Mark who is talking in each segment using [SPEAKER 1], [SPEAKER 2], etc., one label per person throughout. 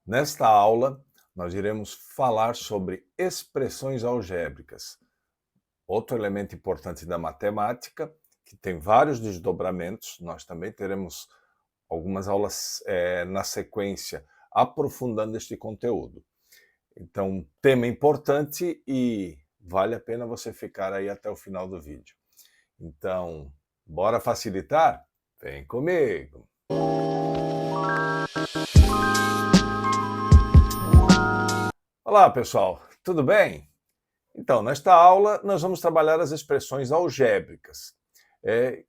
[SPEAKER 1] Nesta aula, nós iremos falar sobre expressões algébricas, outro elemento importante da matemática, que tem vários desdobramentos. Nós também teremos algumas aulas na sequência, aprofundando este conteúdo. Então, tema importante e vale a pena você ficar aí até o final do vídeo. Então, bora facilitar? Vem comigo! Olá, pessoal, tudo bem? Então, nesta aula, nós vamos trabalhar as expressões algébricas.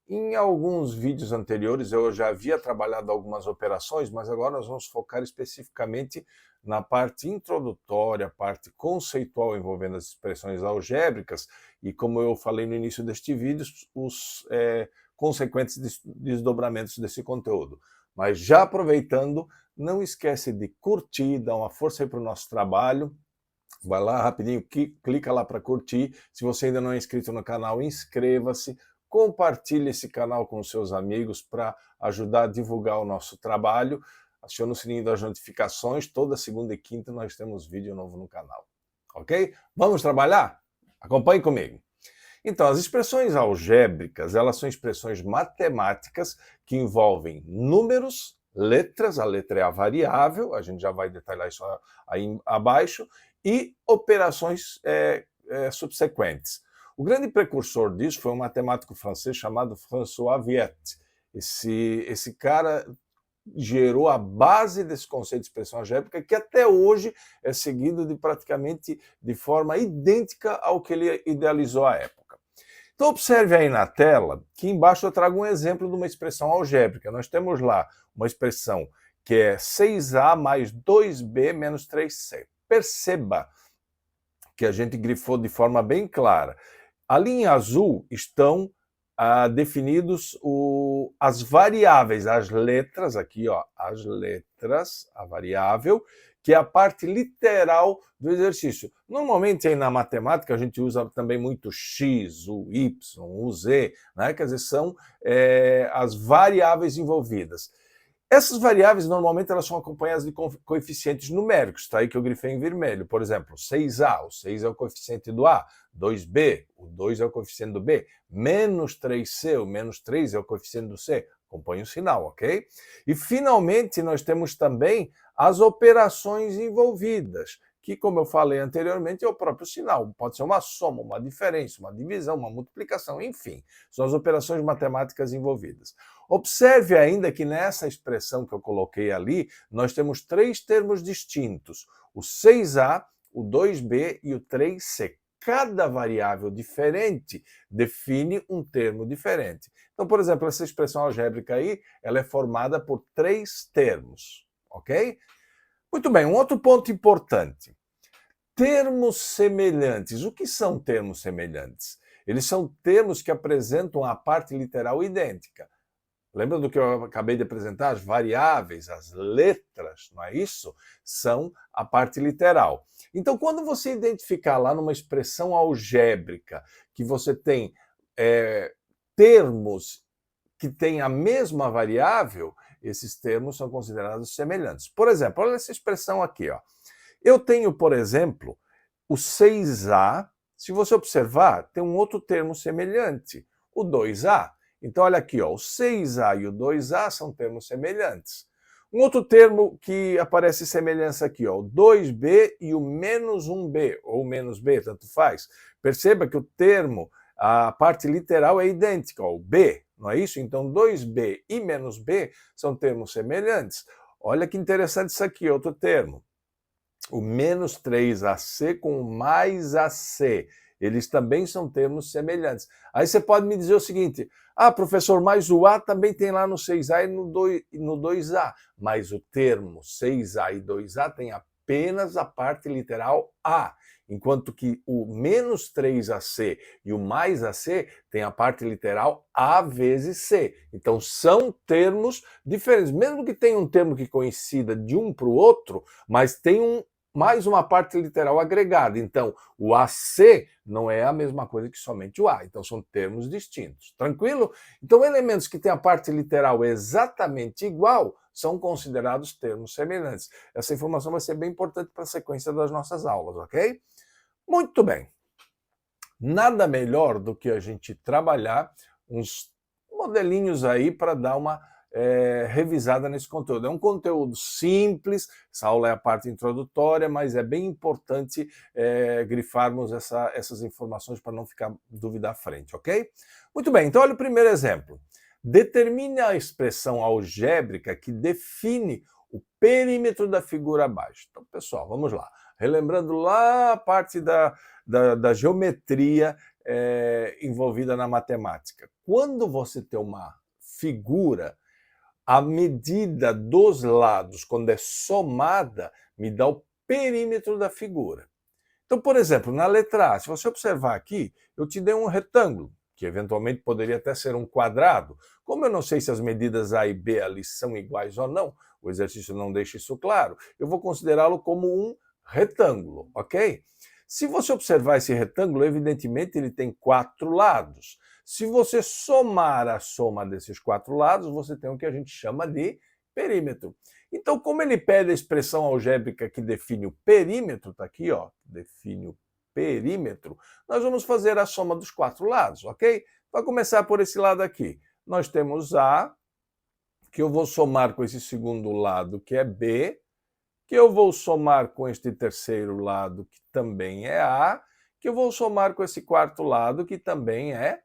[SPEAKER 1] Em alguns vídeos anteriores, eu já havia trabalhado algumas operações, mas agora nós vamos focar especificamente na parte introdutória, a parte conceitual envolvendo as expressões algébricas e, como eu falei no início deste vídeo, os consequentes desdobramentos desse conteúdo. Mas já aproveitando, não esquece de curtir, dar uma força aí para o nosso trabalho. Vai lá rapidinho, clica lá para curtir. Se você ainda não é inscrito no canal, inscreva-se. Compartilhe esse canal com seus amigos para ajudar a divulgar o nosso trabalho. Acione o sininho das notificações. Toda segunda e quinta nós temos vídeo novo no canal. Ok? Vamos trabalhar? Acompanhe comigo. Então, as expressões algébricas, elas são expressões matemáticas que envolvem números, letras, a letra é a variável, a gente já vai detalhar isso aí abaixo, e operações subsequentes. O grande precursor disso foi um matemático francês chamado François Viette. Esse cara gerou a base desse conceito de expressão algébrica, que até hoje é seguido praticamente de forma idêntica ao que ele idealizou à época. Então observe aí na tela que embaixo eu trago um exemplo de uma expressão algébrica. Nós temos lá uma expressão que é 6a mais 2b menos 3c. Perceba que a gente grifou de forma bem clara. Ali em azul estão definidos as variáveis, as letras, aqui ó, as letras, a variável, que é a parte literal do exercício. Normalmente aí na matemática a gente usa também muito x, o y, o z, né? Quer dizer, são as variáveis envolvidas. Essas variáveis, normalmente, elas são acompanhadas de coeficientes numéricos, tá aí que eu grifei em vermelho. Por exemplo, 6a, o 6 é o coeficiente do A, 2b, o 2 é o coeficiente do B, menos 3c, o menos 3 é o coeficiente do C. Acompanhe o sinal, ok? E, finalmente, nós temos também as operações envolvidas, que, como eu falei anteriormente, é o próprio sinal. Pode ser uma soma, uma diferença, uma divisão, uma multiplicação, enfim. São as operações matemáticas envolvidas. Observe ainda que nessa expressão que eu coloquei ali, nós temos três termos distintos: o 6a, o 2b e o 3c. Cada variável diferente define um termo diferente. Então, por exemplo, essa expressão algébrica aí, ela é formada por três termos, ok? Muito bem, um outro ponto importante. Termos semelhantes. O que são termos semelhantes? Eles são termos que apresentam a parte literal idêntica. Lembra do que eu acabei de apresentar? As variáveis, as letras, não é isso? São a parte literal. Então, quando você identificar lá numa expressão algébrica que você tem termos que têm a mesma variável, esses termos são considerados semelhantes. Por exemplo, olha essa expressão aqui, ó. Eu tenho, por exemplo, o 6a. Se você observar, tem um outro termo semelhante, o 2a. Então, olha aqui, ó, o 6a e o 2a são termos semelhantes. Um outro termo que aparece semelhança aqui, ó, o 2b e o menos 1b, ou menos b, tanto faz. Perceba que o termo, a parte literal é idêntica, ó, o b, não é isso? Então, 2b e menos b são termos semelhantes. Olha que interessante isso aqui, outro termo. O menos 3ac com o mais ac. Eles também são termos semelhantes. Aí você pode me dizer o seguinte: ah, professor, mas o A também tem lá no 6A e no 2A. Mas o termo 6A e 2A tem apenas a parte literal A, enquanto que o menos 3AC e o mais AC tem a parte literal A vezes C. Então são termos diferentes. Mesmo que tenha um termo que coincida de um para o outro, mas tem mais uma parte literal agregada. Então, o AC não é a mesma coisa que somente o A. Então, são termos distintos. Tranquilo? Então, elementos que têm a parte literal exatamente igual são considerados termos semelhantes. Essa informação vai ser bem importante para a sequência das nossas aulas, ok? Muito bem. Nada melhor do que a gente trabalhar uns modelinhos aí para dar uma revisada nesse conteúdo. É um conteúdo simples, essa aula é a parte introdutória, mas é bem importante grifarmos essas informações para não ficar dúvida à frente, ok? Muito bem, então olha o primeiro exemplo. Determine a expressão algébrica que define o perímetro da figura abaixo. Então, pessoal, vamos lá. Relembrando lá a parte da geometria envolvida na matemática. Quando você tem uma figura, a medida dos lados, quando é somada, me dá o perímetro da figura. Então, por exemplo, na letra A, se você observar aqui, eu te dei um retângulo, que eventualmente poderia até ser um quadrado. Como eu não sei se as medidas A e B ali são iguais ou não, o exercício não deixa isso claro, eu vou considerá-lo como um retângulo, ok? Se você observar esse retângulo, evidentemente ele tem 4 lados. Se você somar a soma desses 4 lados, você tem o que a gente chama de perímetro. Então, como ele pede a expressão algébrica que define o perímetro, está aqui, ó, define o perímetro, nós vamos fazer a soma dos 4 lados, ok? Vai começar por esse lado aqui. Nós temos A, que eu vou somar com esse segundo lado, que é B, que eu vou somar com este terceiro lado, que também é A, que eu vou somar com esse quarto lado, que também é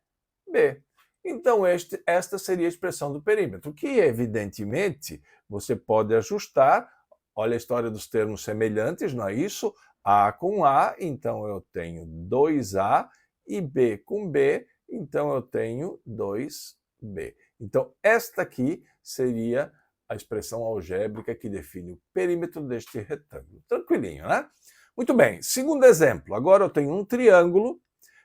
[SPEAKER 1] B. Então, esta seria a expressão do perímetro, que, evidentemente, você pode ajustar. Olha a história dos termos semelhantes, não é isso? A com A, então eu tenho 2A, e B com B, então eu tenho 2B. Então, esta aqui seria a expressão algébrica que define o perímetro deste retângulo. Tranquilinho, né? Muito bem, segundo exemplo. Agora eu tenho um triângulo.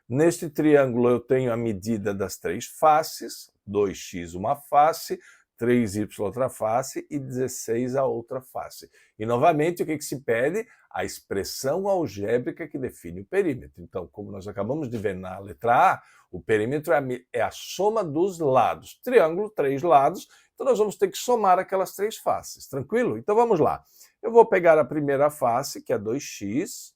[SPEAKER 1] Neste triângulo eu tenho a medida das 3 faces, 2x uma face, 3y outra face e 16 a outra face. E novamente o que se pede? A expressão algébrica que define o perímetro. Então, como nós acabamos de ver na letra A, o perímetro é a soma dos lados. Triângulo, 3 lados, então nós vamos ter que somar aquelas 3 faces, tranquilo? Então vamos lá. Eu vou pegar a primeira face, que é 2x,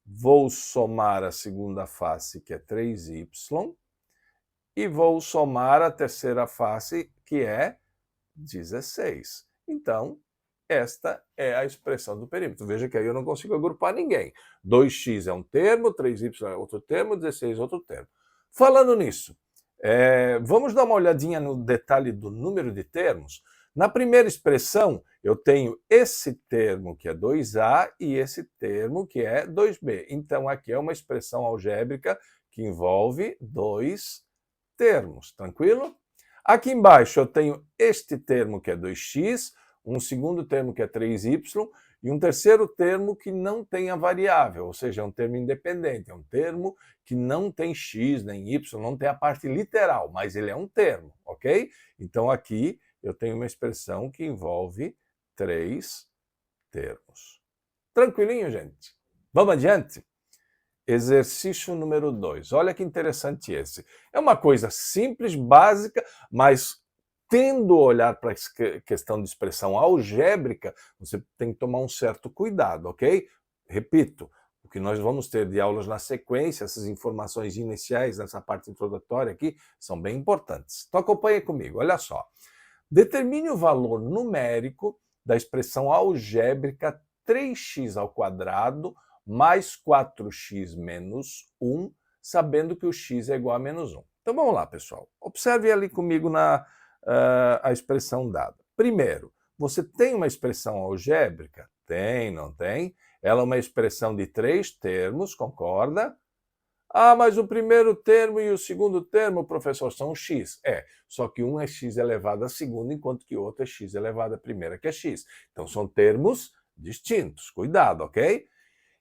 [SPEAKER 1] vou somar a segunda face, que é 3y, e vou somar a terceira face, que é 16. Então, esta é a expressão do perímetro. Veja que aí eu não consigo agrupar ninguém. 2x é um termo, 3y é outro termo, 16 é outro termo. Falando nisso, vamos dar uma olhadinha no detalhe do número de termos. Na primeira expressão, eu tenho esse termo que é 2A e esse termo que é 2B. Então, aqui é uma expressão algébrica que envolve 2 termos, tranquilo? Aqui embaixo eu tenho este termo que é 2x, um segundo termo que é 3y e um terceiro termo que não tem a variável, ou seja, é um termo independente, é um termo que não tem x nem y, não tem a parte literal, mas ele é um termo, ok? Então, aqui eu tenho uma expressão que envolve 3 termos. Tranquilinho, gente? Vamos adiante? Exercício número 2. Olha que interessante esse. É uma coisa simples, básica, mas tendo a olhar para a questão de expressão algébrica, você tem que tomar um certo cuidado, ok? Repito, o que nós vamos ter de aulas na sequência, essas informações iniciais nessa parte introdutória aqui, são bem importantes. Então acompanhe comigo, olha só. Determine o valor numérico da expressão algébrica 3x ao quadrado mais 4x menos 1, sabendo que o x é igual a menos 1. Então vamos lá, pessoal. Observe ali comigo a expressão dada. Primeiro, você tem uma expressão algébrica? Tem, não tem? Ela é uma expressão de 3 termos, concorda? Ah, mas o primeiro termo e o segundo termo, professor, são x. Só que um é x elevado à segunda, enquanto que o outro é x elevado à primeira, que é x. Então, são termos distintos. Cuidado, ok?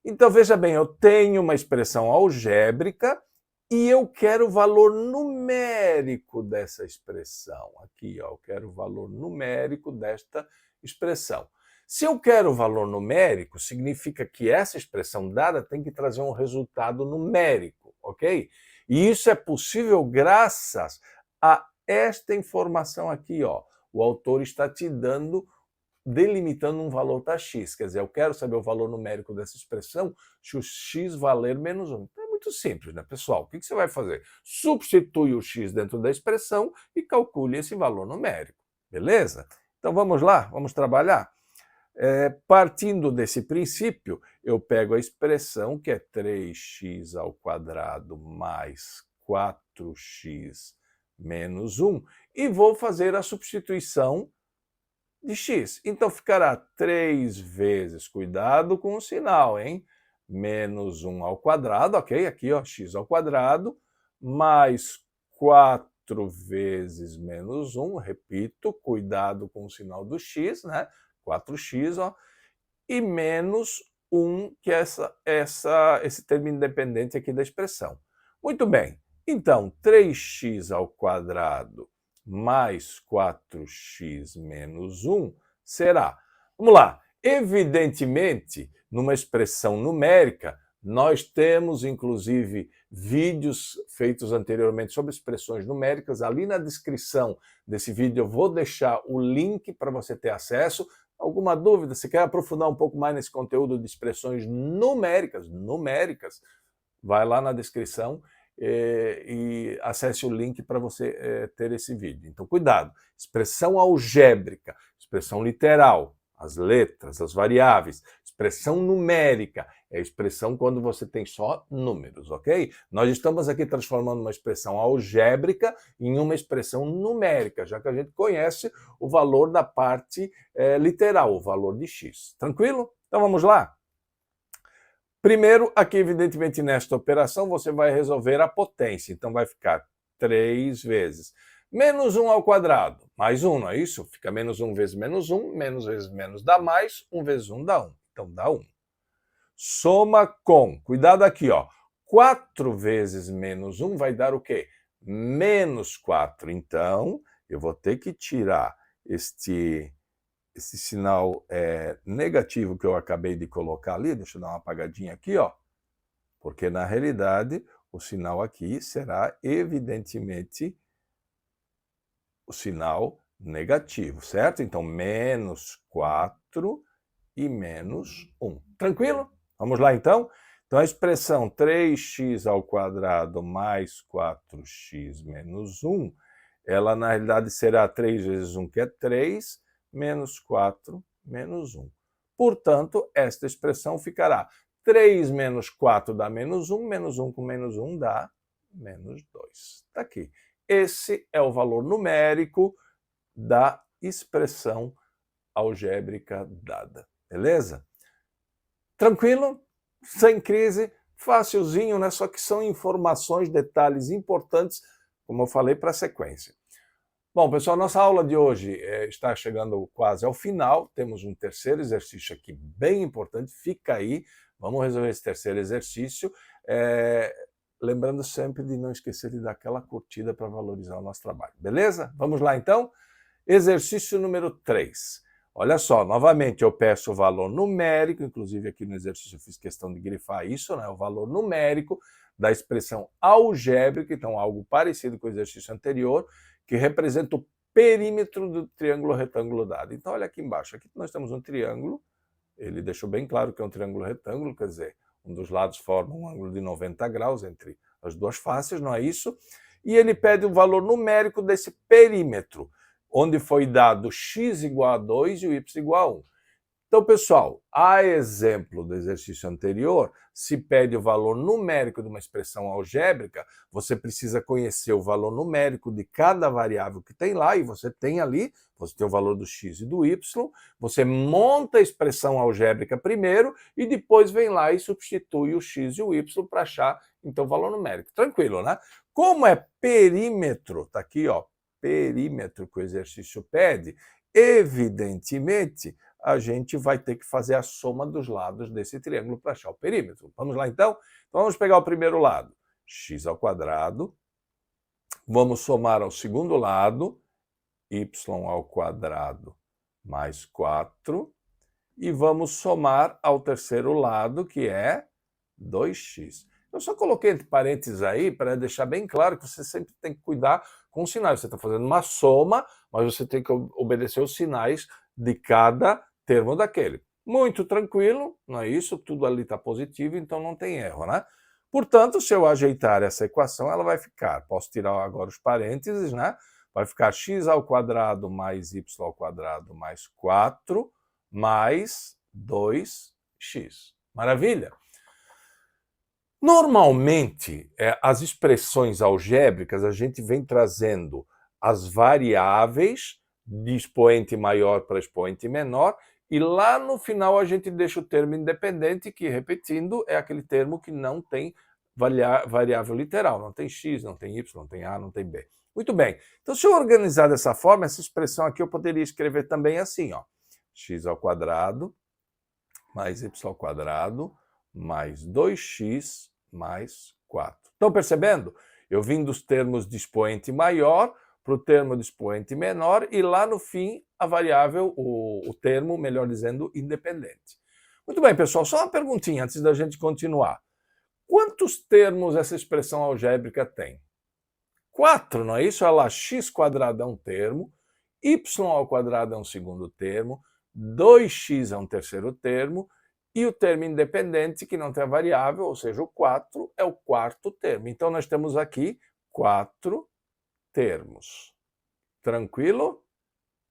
[SPEAKER 1] Então, veja bem, eu tenho uma expressão algébrica e eu quero o valor numérico dessa expressão. Aqui, ó, eu quero o valor numérico desta expressão. Se eu quero valor numérico, significa que essa expressão dada tem que trazer um resultado numérico, ok? E isso é possível graças a esta informação aqui, ó. O autor está te delimitando um valor para x, quer dizer, eu quero saber o valor numérico dessa expressão se o x valer menos 1. Então é muito simples, né, pessoal? O que você vai fazer? Substitui o x dentro da expressão e calcule esse valor numérico, beleza? Então vamos lá, vamos trabalhar? Partindo desse princípio, eu pego a expressão que é 3x ao quadrado mais 4x menos 1 e vou fazer a substituição de x. Então ficará 3 vezes, cuidado com o sinal, hein? Menos 1 ao quadrado, ok? Aqui, ó, x ao quadrado, mais 4 vezes menos 1, repito, cuidado com o sinal do x, né? 4x, ó, e menos 1, que é esse termo independente aqui da expressão. Muito bem, então 3x ao quadrado mais 4x menos 1 será, vamos lá, evidentemente, numa expressão numérica, nós temos, inclusive, vídeos feitos anteriormente sobre expressões numéricas. Ali na descrição desse vídeo eu vou deixar o link para você ter acesso. Alguma dúvida? Se quer aprofundar um pouco mais nesse conteúdo de expressões numéricas, vai lá na descrição e acesse o link para você ter esse vídeo. Então, cuidado. Expressão algébrica, expressão literal, as letras, as variáveis. Expressão numérica é a expressão quando você tem só números, ok? Nós estamos aqui transformando uma expressão algébrica em uma expressão numérica, já que a gente conhece o valor da parte literal, o valor de x. Tranquilo? Então vamos lá? Primeiro, aqui evidentemente nesta operação você vai resolver a potência, então vai ficar 3 vezes menos 1 ao quadrado, mais 1, não é isso? Fica menos 1 vezes menos vezes menos dá mais, 1 vezes 1 dá 1, então dá 1. Soma com, cuidado aqui, ó, 4 vezes menos 1 vai dar o quê? Menos 4. Então, eu vou ter que tirar esse sinal negativo que eu acabei de colocar ali, deixa eu dar uma apagadinha aqui, ó, porque na realidade o sinal aqui será evidentemente o sinal negativo, certo? Então, menos 4 e menos 1. Tranquilo? Vamos lá, então? Então, a expressão 3x ao quadrado mais 4x menos 1, ela, na realidade, será 3 vezes 1, que é 3, menos 4, menos 1. Portanto, esta expressão ficará 3 menos 4 dá menos 1, menos 1 com menos 1 dá menos 2. Está aqui. Esse é o valor numérico da expressão algébrica dada. Beleza? Tranquilo? Sem crise? Facilzinho, né? Só que são informações, detalhes importantes, como eu falei, para a sequência. Bom, pessoal, nossa aula de hoje está chegando quase ao final. Temos um terceiro exercício aqui bem importante. Fica aí, vamos resolver esse terceiro exercício. Lembrando sempre de não esquecer de dar aquela curtida para valorizar o nosso trabalho. Beleza? Vamos lá, então? Exercício número 3. Olha só, novamente eu peço o valor numérico, inclusive aqui no exercício eu fiz questão de grifar isso, né? O valor numérico da expressão algébrica, então algo parecido com o exercício anterior, que representa o perímetro do triângulo retângulo dado. Então, olha aqui embaixo, aqui nós temos um triângulo, ele deixou bem claro que é um triângulo retângulo, quer dizer, um dos lados forma um ângulo de 90 graus entre as duas faces, não é isso? E ele pede o valor numérico desse perímetro, onde foi dado x igual a 2 e o y igual a 1. Então, pessoal, a exemplo do exercício anterior, se pede o valor numérico de uma expressão algébrica, você precisa conhecer o valor numérico de cada variável que tem lá, e você tem ali, você tem o valor do x e do y, você monta a expressão algébrica primeiro e depois vem lá e substitui o x e o y para achar, então, o valor numérico. Tranquilo, né? Como é perímetro, tá aqui, ó, perímetro que o exercício pede, evidentemente, a gente vai ter que fazer a soma dos lados desse triângulo para achar o perímetro. Vamos lá, então? Então, vamos pegar o primeiro lado, x ao quadrado, vamos somar ao segundo lado, y ao quadrado mais 4, e vamos somar ao terceiro lado, que é 2x. Eu só coloquei entre parênteses aí para deixar bem claro que você sempre tem que cuidar com os sinais. Você está fazendo uma soma, mas você tem que obedecer os sinais de cada termo daquele. Muito tranquilo, não é isso? Tudo ali está positivo, então não tem erro, né? Portanto, se eu ajeitar essa equação, ela vai ficar, posso tirar agora os parênteses, né? Vai ficar x ao quadrado mais y ao quadrado mais 4 mais 2x. Maravilha? Normalmente, as expressões algébricas, a gente vem trazendo as variáveis de expoente maior para expoente menor, e lá no final a gente deixa o termo independente, que, repetindo, é aquele termo que não tem variável literal, não tem x, não tem y, não tem a, não tem b. Muito bem. Então, se eu organizar dessa forma, essa expressão aqui eu poderia escrever também assim, ó, x ao quadrado mais y ao quadrado mais 2x mais 4. Estão percebendo? Eu vim dos termos de expoente maior para o termo de expoente menor e lá no fim a variável, o termo, melhor dizendo, independente. Muito bem, pessoal, só uma perguntinha antes da gente continuar. Quantos termos essa expressão algébrica tem? 4, não é isso? Olha lá, x² é um termo, y ao quadrado é um segundo termo, 2x é um terceiro termo, e o termo independente, que não tem a variável, ou seja, o 4, é o quarto termo. Então, nós temos aqui 4 termos. Tranquilo?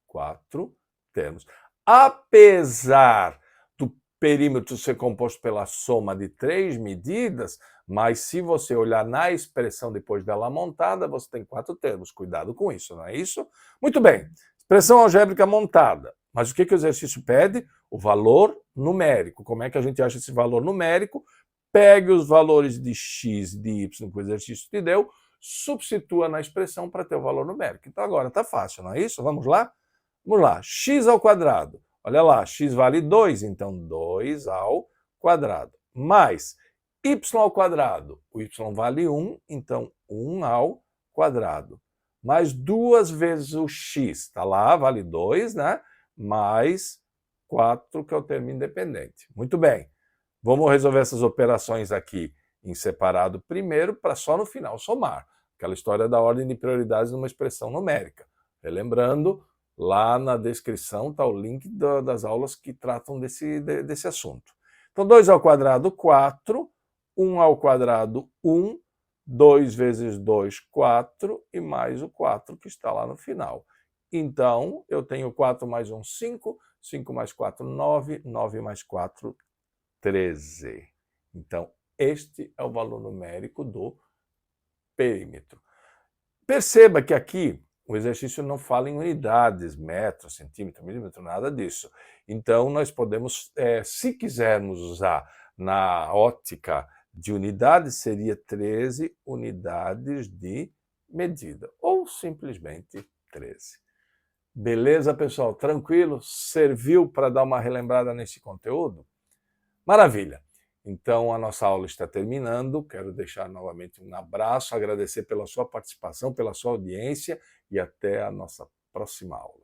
[SPEAKER 1] 4 termos. Apesar do perímetro ser composto pela soma de 3 medidas, mas se você olhar na expressão depois dela montada, você tem 4 termos. Cuidado com isso, não é isso? Muito bem. Expressão algébrica montada. Mas o que o exercício pede? O valor numérico. Como é que a gente acha esse valor numérico? Pegue os valores de x e de y que o exercício te deu, substitua na expressão para ter o valor numérico. Então agora está fácil, não é isso? Vamos lá? Vamos lá. X ao quadrado. Olha lá, x vale 2, então 2 ao quadrado. Mais y ao quadrado. O y vale 1, então 1 ao quadrado. Mais 2 vezes o x. Está lá, vale 2, né? Mais 4, que é o termo independente. Muito bem. Vamos resolver essas operações aqui em separado primeiro, para só no final somar. Aquela história da ordem de prioridades numa expressão numérica. Relembrando, lá na descrição está o link das aulas que tratam desse assunto. Então, 2 ao quadrado, 4. 1 ao quadrado, 1. 2 vezes 2, 4. E mais o 4 que está lá no final. Então, eu tenho 4 mais 1, 5. 5 mais 4, 9. 9 mais 4, 13. Então, este é o valor numérico do perímetro. Perceba que aqui o exercício não fala em unidades, metro, centímetro, milímetro, nada disso. Então, nós podemos, se quisermos usar na ótica de unidades, seria 13 unidades de medida, ou simplesmente 13. Beleza, pessoal? Tranquilo? Serviu para dar uma relembrada nesse conteúdo? Maravilha! Então, a nossa aula está terminando. Quero deixar novamente um abraço, agradecer pela sua participação, pela sua audiência e até a nossa próxima aula.